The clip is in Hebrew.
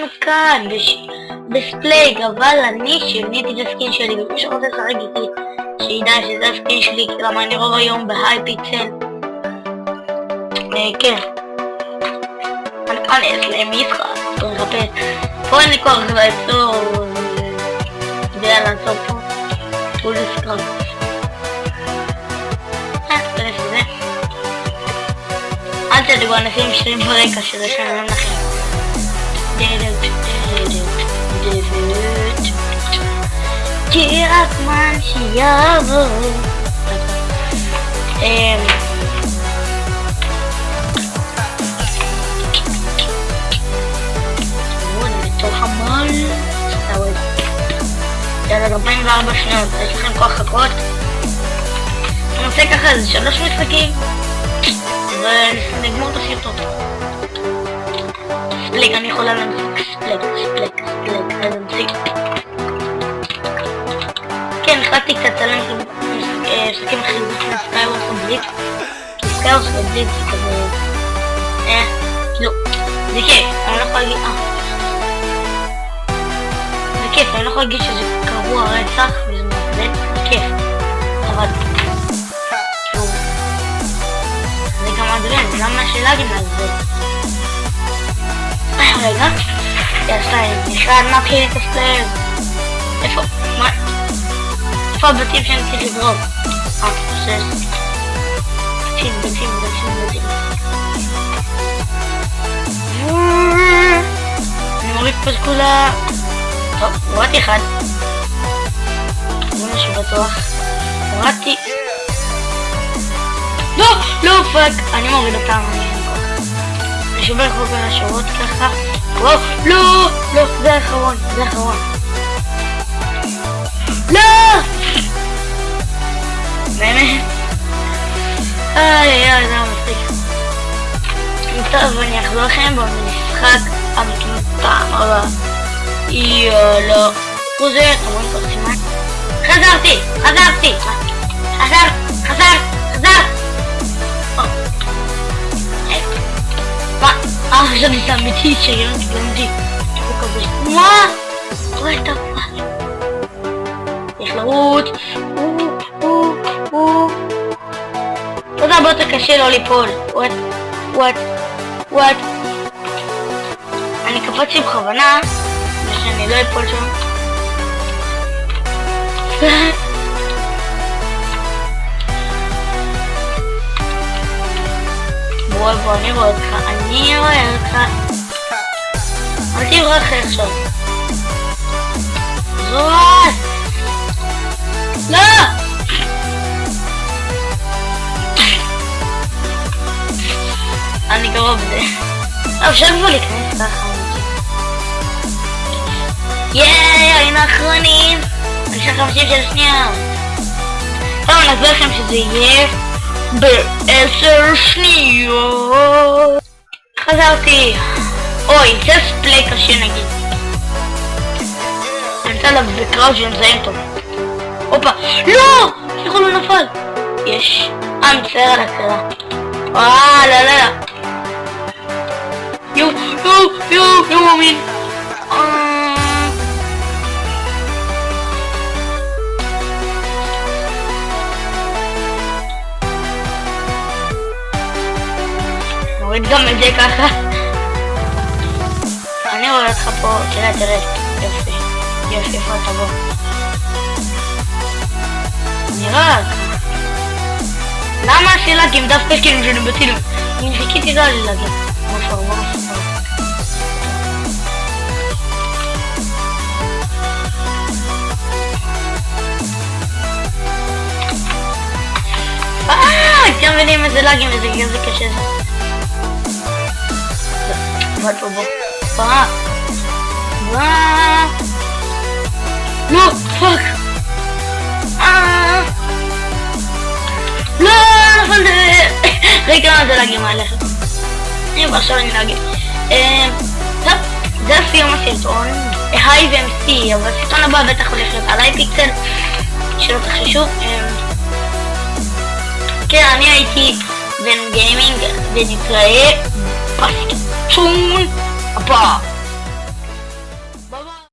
איתנו כאן בספלייג, אבל אני שיניתי את הסקין שלי, ומי שרוצה לשחק איתי שידע שזה הסקין שלי, למה אני רוב היום בהיי פיקסל. כן, אני אצלם משחק, בוא נחפש, פה אין לי כוח לעצור, ויאללה נעצור פה, פול סקראפ. תכנס לזה. אל תדאגו, אנשים שרים ברקע שזה שאני לכם. הגיע הזמן שיבוא. בתוך המול. יאללה, 44 שניות, יש לכם כוח חכות. אני עושה ככה איזה 3 משחקים ונגמור את הסרטון. ספלג, אני יכולה להמשיך ספלג, אז נמשיך. כן, החלטתי קצת צלם משחקים אחרים לפני סקייוורס ובליץ. כי סקייוורס ובליץ זה כזה... כאילו, זה כיף, אני לא יכולה להגיד... זה כיף, אני לא יכולה להגיד שזה קרוע רצח וזה מעצבן, זה כיף. אבל... זה גם מעצבן, למה השאלה לעזור? רגע, נשאר נתחיל את הספלייג. איפה? מה? איפה הבתים שאני צריך לזרוק? פרוסס. בתים. אני מוריד פה את כולה. טוב, הורדתי אחד. זה משהו בטוח. הורדתי. לא, פאק. אני מוריד אותם, אני שובר חוק בין השורות ככה. וואו, לא, זה האחרון. לא! באמת? זה מצחיק. טוב, אני אחזור לכם במשחק המטומטם הבא. יאללה. חוזר, כמובן כל סימן. חזרתי! חזר! חשבתי זה אמיתי שגרמתי. מה? what the fuck? יש לרוץ. אתה יודע, יותר קשה לא ליפול. what? אני קפצתי בכוונה שאני לא אפול שם. בוא, אני רואה אותך. אל תברח עכשיו. זורס! לא! אני קרוב בזה. אפשר כבר להיכנס ככה. היינו אחרונים. אני אשאר 56 שניות. טוב, אני אסביר לכם שזה יהיה ב10 שניות. חזרתי. אוי, זה ספלייג קשה נגיד. אני נמצא עליו בקראוץ' ומזיין טוב. הופה, לא! איך הוא לא נפל? יש. מצטער על הקרה. לא. יו, מאמין. נוריד גם את זה ככה. אני רואה אותך פה, תראה, יופי, איפה אתה בוא? נראה לך. למה שלאגים דווקא כאילו שאני בצילום? אני חיכיתי לא ללאגים. משהו. אתם מבינים איזה לאגים איזה קשה זה. בוא. לא, פאק. לא, נפל זה. רגע, מה זה להגיד מהלכת? עכשיו אני להגיד. טוב, זה סיום הסרטון. היי ו-MC, אבל הסרטון הבא בטח הולך להיות עליי פיקסל. שלא תחששו. כן, אני הייתי בן גיימינג, ונתראה בסרטון הבא.